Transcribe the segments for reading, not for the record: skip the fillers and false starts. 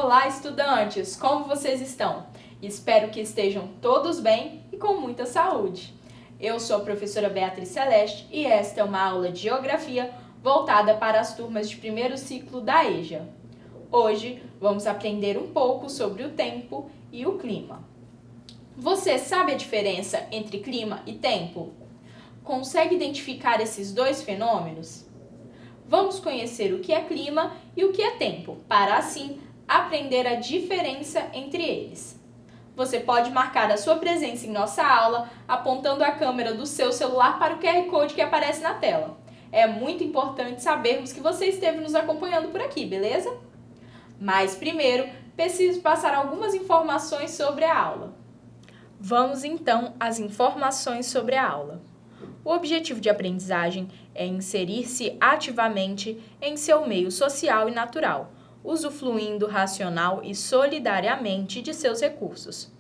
Olá, estudantes! Como vocês estão? Espero que estejam todos bem e com muita saúde. Eu sou a professora Beatriz Celeste e esta é uma aula de Geografia voltada para as turmas de primeiro ciclo da EJA. Hoje vamos aprender um pouco sobre o tempo e o clima. Você sabe a diferença entre clima e tempo? Consegue identificar esses dois fenômenos? Vamos conhecer o que é clima e o que é tempo, para assim aprender a diferença entre eles. Você pode marcar a sua presença em nossa aula apontando a câmera do seu celular para o QR Code que aparece na tela. É muito importante sabermos que você esteve nos acompanhando por aqui, beleza? Mas primeiro, preciso passar algumas informações sobre a aula. Vamos então às informações sobre a aula. O objetivo de aprendizagem é inserir-se ativamente em seu meio social e natural, usufruindo racional e solidariamente de seus recursos.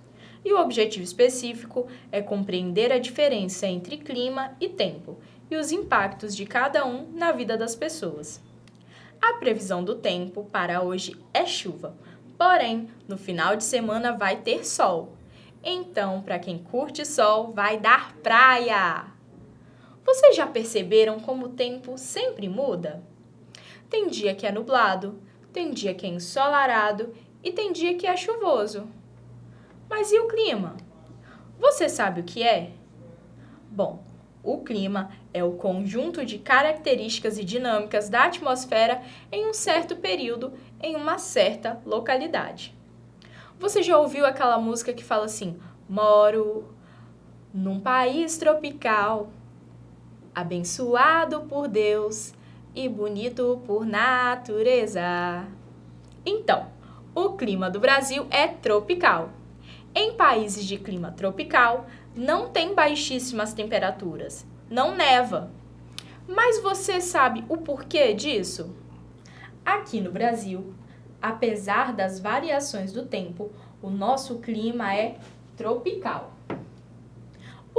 E o objetivo específico é compreender a diferença entre clima e tempo e os impactos de cada um na vida das pessoas. A previsão do tempo para hoje é chuva, porém, no final de semana vai ter sol. Então, para quem curte sol, vai dar praia! Vocês já perceberam como o tempo sempre muda? Tem dia que é nublado, tem dia que é ensolarado e tem dia que é chuvoso. Mas e o clima? Você sabe o que é? Bom, o clima é o conjunto de características e dinâmicas da atmosfera em um certo período, em uma certa localidade. Você já ouviu aquela música que fala assim: moro num país tropical, abençoado por Deus e bonito por natureza. Então, o clima do Brasil é tropical. Em países de clima tropical, não tem baixíssimas temperaturas, não neva. Mas você sabe o porquê disso? Aqui no Brasil, apesar das variações do tempo, o nosso clima é tropical.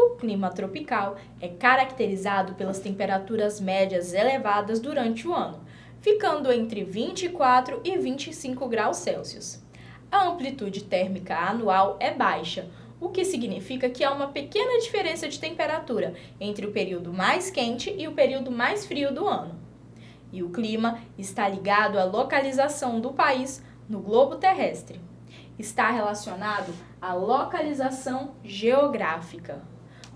O clima tropical é caracterizado pelas temperaturas médias elevadas durante o ano, ficando entre 24 e 25 graus Celsius. A amplitude térmica anual é baixa, o que significa que há uma pequena diferença de temperatura entre o período mais quente e o período mais frio do ano. E o clima está ligado à localização do país no globo terrestre. Está relacionado à localização geográfica.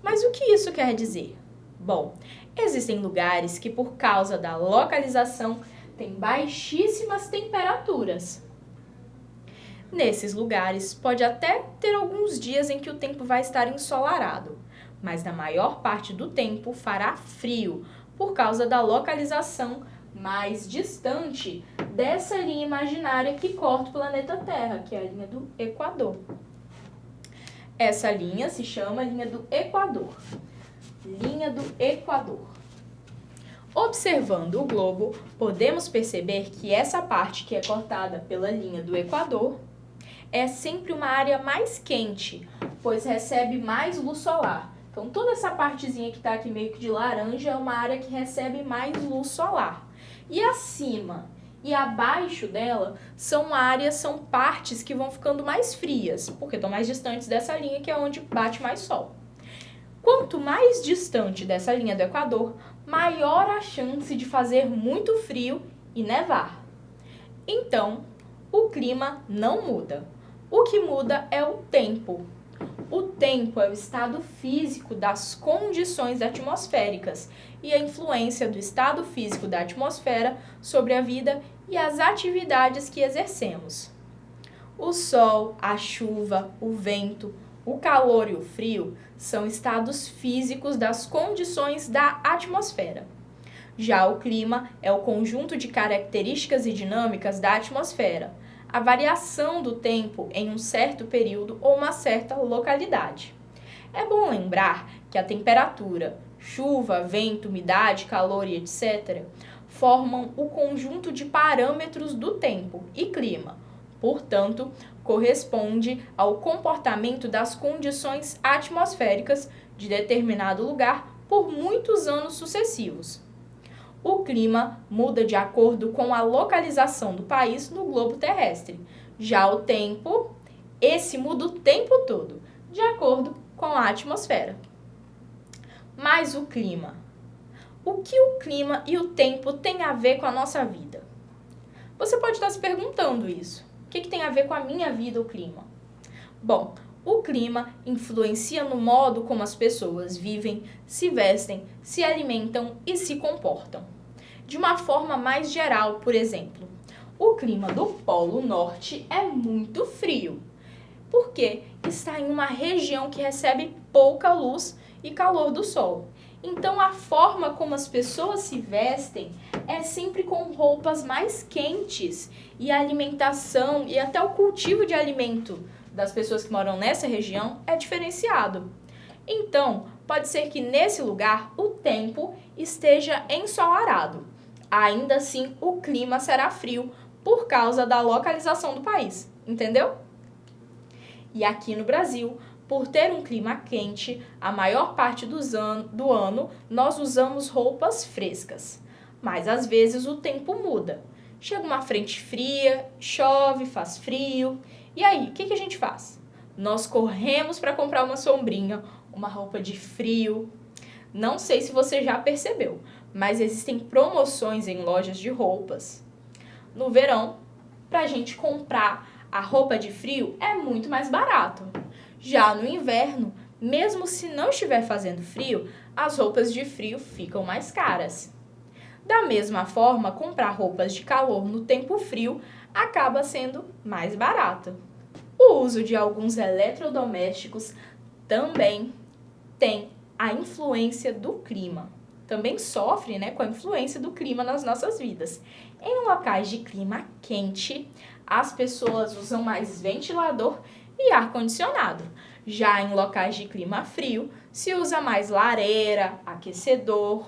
Mas o que isso quer dizer? Bom, existem lugares que, por causa da localização, têm baixíssimas temperaturas. Nesses lugares, pode até ter alguns dias em que o tempo vai estar ensolarado, mas na maior parte do tempo fará frio, por causa da localização mais distante dessa linha imaginária que corta o planeta Terra, que é a linha do Equador. Essa linha se chama linha do Equador. Linha do Equador. Observando o globo, podemos perceber que essa parte que é cortada pela linha do Equador é sempre uma área mais quente, pois recebe mais luz solar. Então, toda essa partezinha que está aqui meio que de laranja é uma área que recebe mais luz solar. E acima e abaixo dela são partes que vão ficando mais frias, porque estão mais distantes dessa linha que é onde bate mais sol. Quanto mais distante dessa linha do Equador, maior a chance de fazer muito frio e nevar. Então, o clima não muda. O que muda é o tempo. O tempo é o estado físico das condições atmosféricas e a influência do estado físico da atmosfera sobre a vida e as atividades que exercemos. O sol, a chuva, o vento, o calor e o frio são estados físicos das condições da atmosfera. Já o clima é o conjunto de características e dinâmicas da atmosfera, a variação do tempo em um certo período ou uma certa localidade. É bom lembrar que a temperatura, chuva, vento, umidade, calor e etc. formam o conjunto de parâmetros do tempo e clima. Portanto, corresponde ao comportamento das condições atmosféricas de determinado lugar por muitos anos sucessivos. O clima muda de acordo com a localização do país no globo terrestre, Já o tempo, esse muda o tempo todo, de acordo com a atmosfera. Mas o clima? O que o clima e o tempo têm a ver com a nossa vida? Você pode estar se perguntando isso. O que tem a ver com a minha vida, o clima? Bom, o clima influencia no modo como as pessoas vivem, se vestem, se alimentam e se comportam. De uma forma mais geral, por exemplo, o clima do Polo Norte é muito frio, porque está em uma região que recebe pouca luz e calor do sol. Então, a forma como as pessoas se vestem é sempre com roupas mais quentes, e a alimentação e até o cultivo de alimento das pessoas que moram nessa região é diferenciado. Então, pode ser que nesse lugar o tempo esteja ensolarado. Ainda assim, o clima será frio por causa da localização do país, entendeu? E aqui no Brasil, por ter um clima quente, a maior parte do ano nós usamos roupas frescas. Mas às vezes o tempo muda. Chega uma frente fria, chove, faz frio. E aí, o que a gente faz? Nós corremos para comprar uma sombrinha, uma roupa de frio. Não sei se você já percebeu, mas existem promoções em lojas de roupas. No verão, para a gente comprar a roupa de frio é muito mais barato. Já no inverno, mesmo se não estiver fazendo frio, as roupas de frio ficam mais caras. Da mesma forma, comprar roupas de calor no tempo frio acaba sendo mais barato. O uso de alguns eletrodomésticos também tem a influência do clima. Também sofre, com a influência do clima nas nossas vidas. Em locais de clima quente, as pessoas usam mais ventilador e ar-condicionado. Já em locais de clima frio, se usa mais lareira, aquecedor.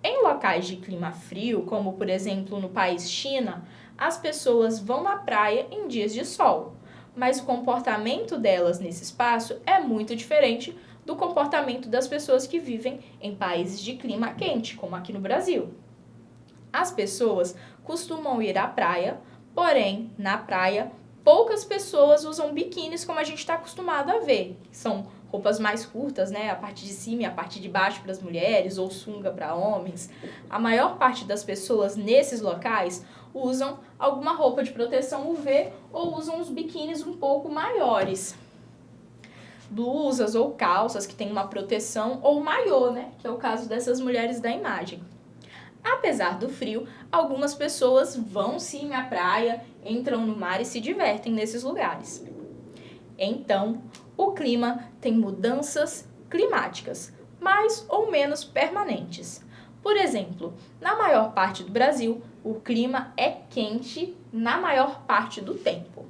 Em locais de clima frio, como por exemplo no país China, as pessoas vão à praia em dias de sol, mas o comportamento delas nesse espaço é muito diferente do comportamento das pessoas que vivem em países de clima quente, como aqui no Brasil. As pessoas costumam ir à praia, porém, na praia, poucas pessoas usam biquínis como a gente está acostumado a ver. São roupas mais curtas, a parte de cima e a parte de baixo para as mulheres, ou sunga para homens. A maior parte das pessoas nesses locais usam alguma roupa de proteção UV ou usam os biquínis um pouco maiores. Blusas ou calças que têm uma proteção, ou maiô, que é o caso dessas mulheres da imagem. Apesar do frio, algumas pessoas vão sim à praia, entram no mar e se divertem nesses lugares. Então, o clima tem mudanças climáticas, mais ou menos permanentes. Por exemplo, na maior parte do Brasil, o clima é quente na maior parte do tempo.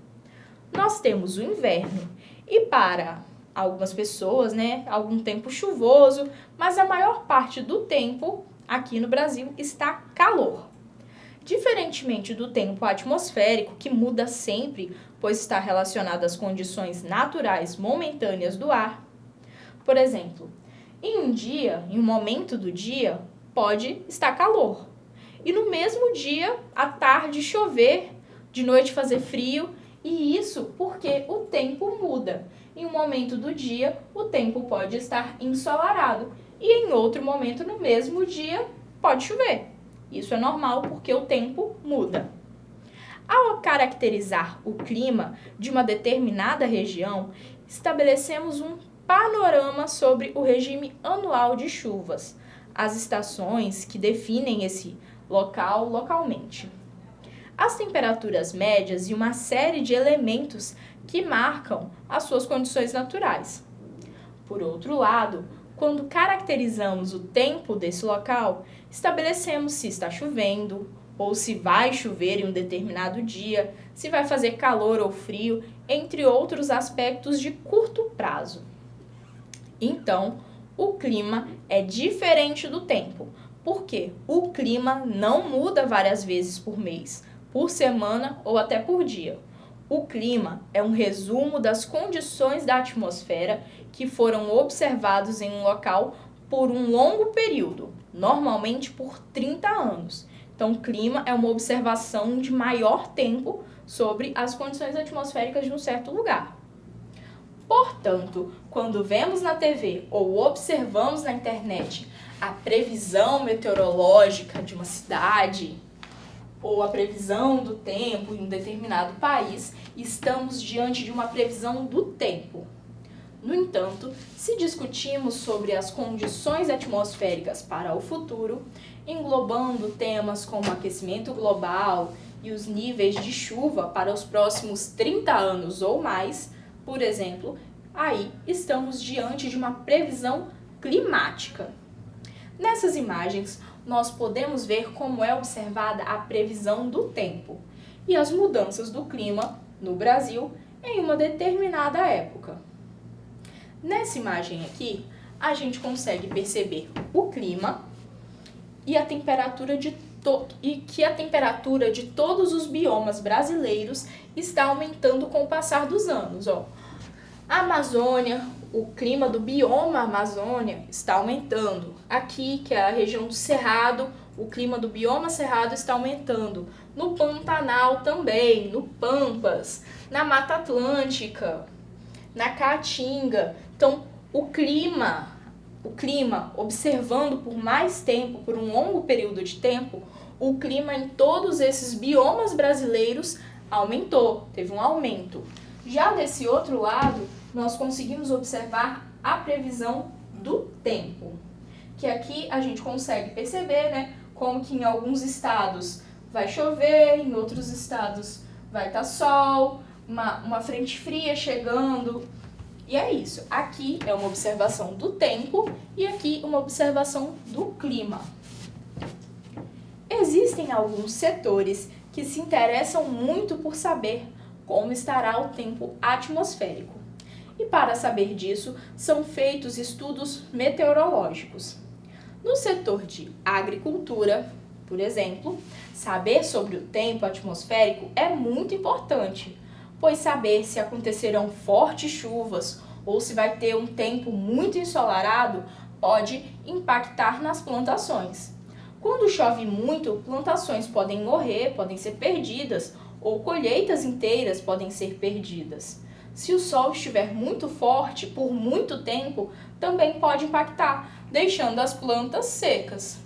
Nós temos o inverno e para algumas pessoas, algum tempo chuvoso, mas a maior parte do tempo aqui no Brasil está calor. Diferentemente do tempo atmosférico, que muda sempre, pois está relacionado às condições naturais momentâneas do ar. Por exemplo, em um momento do dia, pode estar calor. E no mesmo dia, à tarde chover, de noite fazer frio, e isso porque o tempo muda. Em um momento do dia, o tempo pode estar ensolarado, e em outro momento, no mesmo dia, pode chover. Isso é normal porque o tempo muda. Ao caracterizar o clima de uma determinada região, estabelecemos um panorama sobre o regime anual de chuvas, as estações que definem esse local localmente, as temperaturas médias e uma série de elementos que marcam as suas condições naturais. Por outro lado, quando caracterizamos o tempo desse local, estabelecemos se está chovendo, ou se vai chover em um determinado dia, se vai fazer calor ou frio, entre outros aspectos de curto prazo. Então, o clima é diferente do tempo, porque o clima não muda várias vezes por mês, por semana ou até por dia. O clima é um resumo das condições da atmosfera que foram observados em um local por um longo período, normalmente por 30 anos. Então, o clima é uma observação de maior tempo sobre as condições atmosféricas de um certo lugar. Portanto, quando vemos na TV ou observamos na internet a previsão meteorológica de uma cidade ou a previsão do tempo em um determinado país, estamos diante de uma previsão do tempo. No entanto, se discutimos sobre as condições atmosféricas para o futuro, englobando temas como aquecimento global e os níveis de chuva para os próximos 30 anos ou mais, por exemplo, aí estamos diante de uma previsão climática. Nessas imagens, nós podemos ver como é observada a previsão do tempo e as mudanças do clima no Brasil em uma determinada época. Nessa imagem aqui, a gente consegue perceber o clima e a temperatura que a temperatura de todos os biomas brasileiros está aumentando com o passar dos anos. A Amazônia, o clima do bioma Amazônia está aumentando. Aqui, que é a região do Cerrado, o clima do bioma Cerrado está aumentando. No Pantanal também, no Pampas, na Mata Atlântica, na Caatinga. Então, o clima, observando por mais tempo, por um longo período de tempo, o clima em todos esses biomas brasileiros aumentou, teve um aumento. Já desse outro lado, nós conseguimos observar a previsão do tempo, que aqui a gente consegue perceber, como que em alguns estados vai chover, em outros estados vai estar sol, uma frente fria chegando. E é isso. Aqui é uma observação do tempo e aqui uma observação do clima. Existem alguns setores que se interessam muito por saber como estará o tempo atmosférico. E para saber disso, são feitos estudos meteorológicos. No setor de agricultura, por exemplo, saber sobre o tempo atmosférico é muito importante, pois saber se acontecerão fortes chuvas ou se vai ter um tempo muito ensolarado pode impactar nas plantações. Quando chove muito, plantações podem morrer, podem ser perdidas, ou colheitas inteiras podem ser perdidas. Se o sol estiver muito forte por muito tempo, também pode impactar, deixando as plantas secas.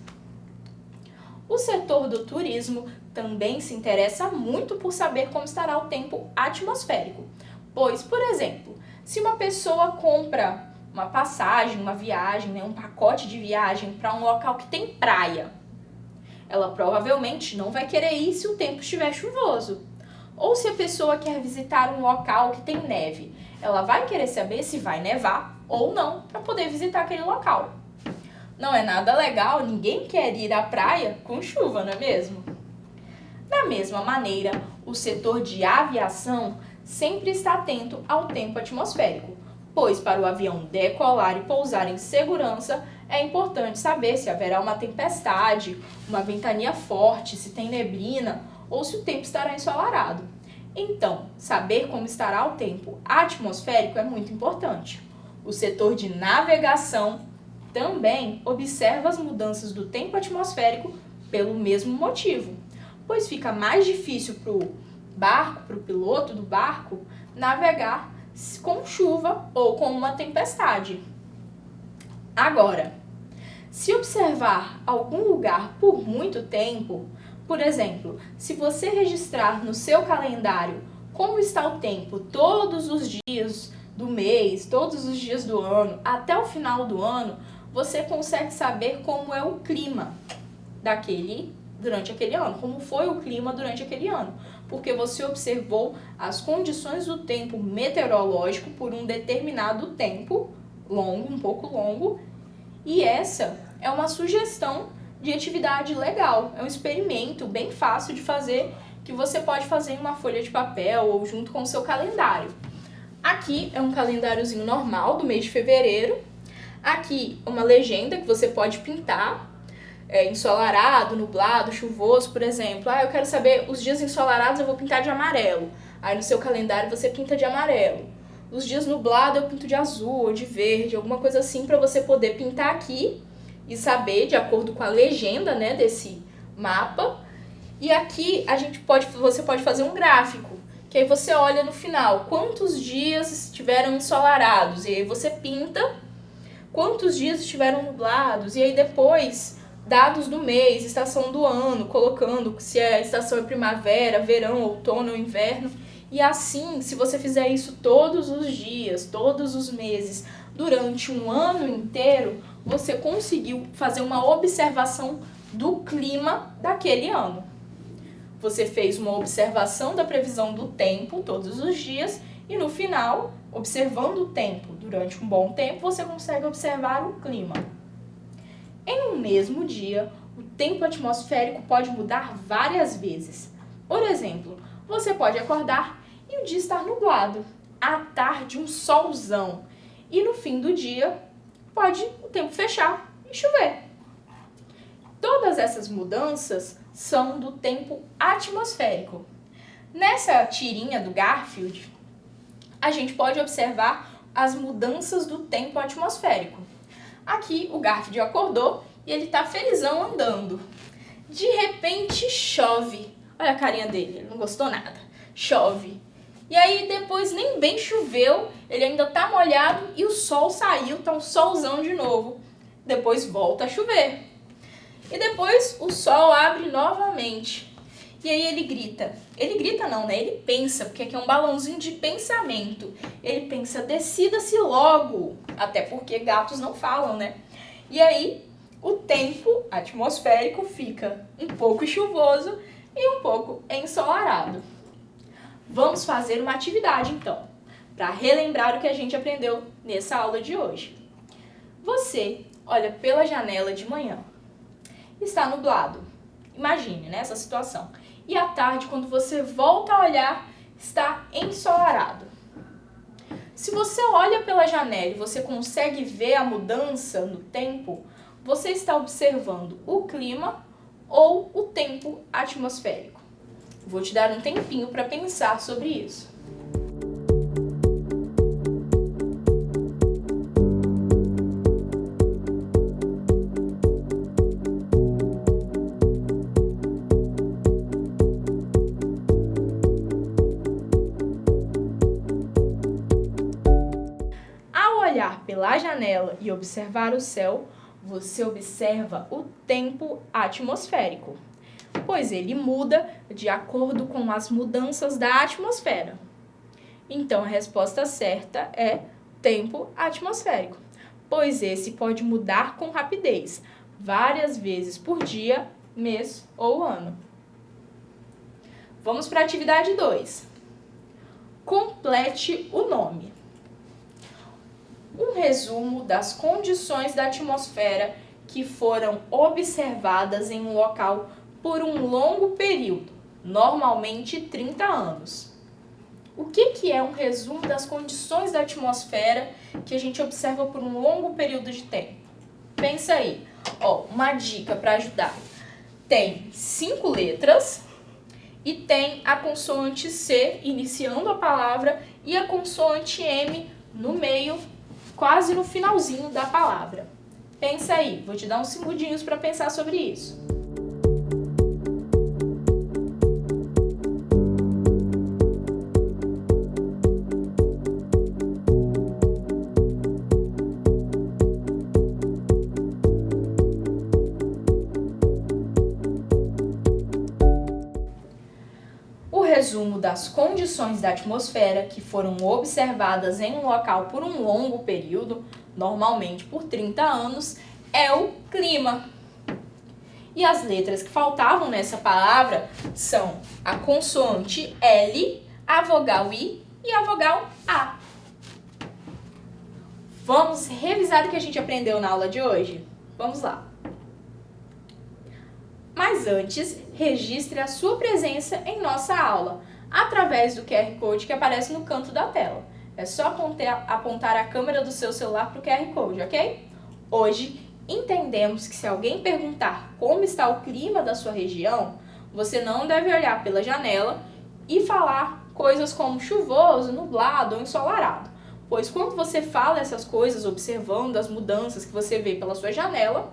O setor do turismo também se interessa muito por saber como estará o tempo atmosférico, pois, por exemplo, se uma pessoa compra uma passagem, uma viagem, um pacote de viagem para um local que tem praia, ela provavelmente não vai querer ir se o tempo estiver chuvoso. Ou se a pessoa quer visitar um local que tem neve, ela vai querer saber se vai nevar ou não para poder visitar aquele local. Não é nada legal, ninguém quer ir à praia com chuva, não é mesmo? Da mesma maneira, o setor de aviação sempre está atento ao tempo atmosférico, pois para o avião decolar e pousar em segurança, é importante saber se haverá uma tempestade, uma ventania forte, se tem neblina ou se o tempo estará ensolarado. Então, saber como estará o tempo atmosférico é muito importante. O setor de navegação também observa as mudanças do tempo atmosférico pelo mesmo motivo, pois fica mais difícil para o barco, para o piloto do barco, navegar com chuva ou com uma tempestade. Agora, se observar algum lugar por muito tempo, por exemplo, se você registrar no seu calendário como está o tempo todos os dias do mês, todos os dias do ano, até o final do ano, você consegue saber como é o clima durante aquele ano, como foi o clima durante aquele ano, porque você observou as condições do tempo meteorológico por um determinado tempo longo, um pouco longo, e essa é uma sugestão de atividade legal, é um experimento bem fácil de fazer, que você pode fazer em uma folha de papel ou junto com o seu calendário. Aqui é um calendáriozinho normal do mês de fevereiro, aqui uma legenda que você pode pintar, ensolarado, nublado, chuvoso, por exemplo. Eu quero saber os dias ensolarados, eu vou pintar de amarelo. Aí no seu calendário você pinta de amarelo. Os dias nublados eu pinto de azul ou de verde, alguma coisa assim para você poder pintar aqui e saber, de acordo com a legenda, desse mapa, E aqui você pode fazer um gráfico, que aí você olha no final quantos dias estiveram ensolarados, e aí você pinta quantos dias estiveram nublados, e aí depois dados do mês, estação do ano, colocando se a estação é primavera, verão, outono ou inverno. E assim, se você fizer isso todos os dias, todos os meses, durante um ano inteiro, você conseguiu fazer uma observação do clima daquele ano. Você fez uma observação da previsão do tempo todos os dias e no final, observando o tempo durante um bom tempo, você consegue observar o clima. Em um mesmo dia, o tempo atmosférico pode mudar várias vezes. Por exemplo, você pode acordar e o dia estar nublado, à tarde um solzão, e no fim do dia pode o tempo fechar e chover. Todas essas mudanças são do tempo atmosférico. Nessa tirinha do Garfield, a gente pode observar as mudanças do tempo atmosférico. Aqui o Garfield acordou e ele tá felizão andando. De repente chove. Olha a carinha dele, ele não gostou nada. Chove. E aí depois nem bem choveu, ele ainda tá molhado e o sol saiu, tá um solzão de novo. Depois volta a chover. E depois o sol abre novamente. E aí ele grita. Ele grita não, né? Ele pensa, porque aqui é um balãozinho de pensamento. Ele pensa, decida-se logo. Até porque gatos não falam, né? E aí o tempo atmosférico fica um pouco chuvoso e um pouco ensolarado. Vamos fazer uma atividade então, para relembrar o que a gente aprendeu nessa aula de hoje. Você olha pela janela de manhã. Está nublado. Imagine, né, essa situação. E à tarde, quando você volta a olhar, está ensolarado. Se você olha pela janela e você consegue ver a mudança no tempo, você está observando o clima ou o tempo atmosférico. Vou te dar um tempinho para pensar sobre isso. Olhar pela janela e observar o céu, você observa o tempo atmosférico, pois ele muda de acordo com as mudanças da atmosfera. Então, a resposta certa é tempo atmosférico, pois esse pode mudar com rapidez, várias vezes por dia, mês ou ano. Vamos para a atividade 2. Complete o nome. Um resumo das condições da atmosfera que foram observadas em um local por um longo período, normalmente 30 anos. O que é um resumo das condições da atmosfera que a gente observa por um longo período de tempo? Pensa aí, uma dica para ajudar. Tem 5 letras e tem a consoante C iniciando a palavra e a consoante M no meio, quase no finalzinho da palavra. Pensa aí, vou te dar uns segundinhos para pensar sobre isso. Resumo das condições da atmosfera que foram observadas em um local por um longo período, normalmente por 30 anos, é o clima. E as letras que faltavam nessa palavra são a consoante L, a vogal I e a vogal A. Vamos revisar o que a gente aprendeu na aula de hoje? Vamos lá. Mas antes, registre a sua presença em nossa aula, através do QR Code que aparece no canto da tela. É só apontar a câmera do seu celular para o QR Code, ok? Hoje, entendemos que se alguém perguntar como está o clima da sua região, você não deve olhar pela janela e falar coisas como chuvoso, nublado ou ensolarado. Pois quando você fala essas coisas, observando as mudanças que você vê pela sua janela,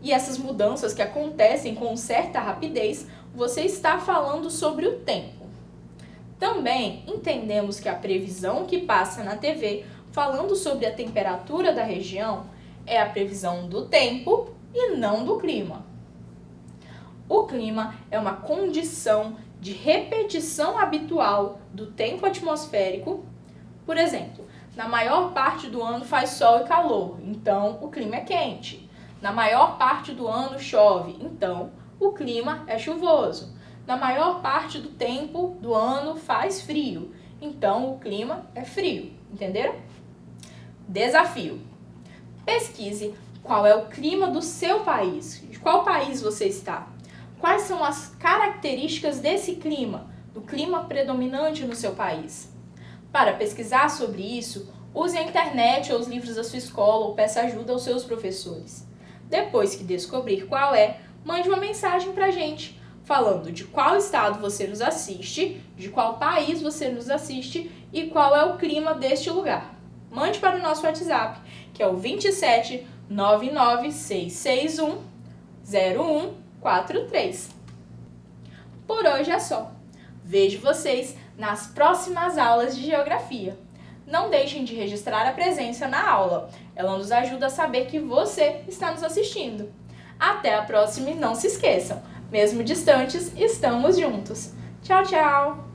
E essas mudanças que acontecem com certa rapidez, você está falando sobre o tempo. Também entendemos que a previsão que passa na TV falando sobre a temperatura da região é a previsão do tempo e não do clima. O clima é uma condição de repetição habitual do tempo atmosférico. Por exemplo, na maior parte do ano faz sol e calor, então o clima é quente. Na maior parte do ano chove, então o clima é chuvoso. Na maior parte do tempo do ano faz frio, então o clima é frio. Entenderam? Desafio: pesquise qual é o clima do seu país. De qual país você está? Quais são as características desse clima, do clima predominante no seu país? Para pesquisar sobre isso, use a internet ou os livros da sua escola ou peça ajuda aos seus professores. Depois que descobrir qual é, mande uma mensagem para a gente, falando de qual estado você nos assiste, de qual país você nos assiste e qual é o clima deste lugar. Mande para o nosso WhatsApp, que é o 27 99 661 0143. Por hoje é só. Vejo vocês nas próximas aulas de Geografia. Não deixem de registrar a presença na aula. Ela nos ajuda a saber que você está nos assistindo. Até a próxima e não se esqueçam, mesmo distantes, estamos juntos. Tchau, tchau!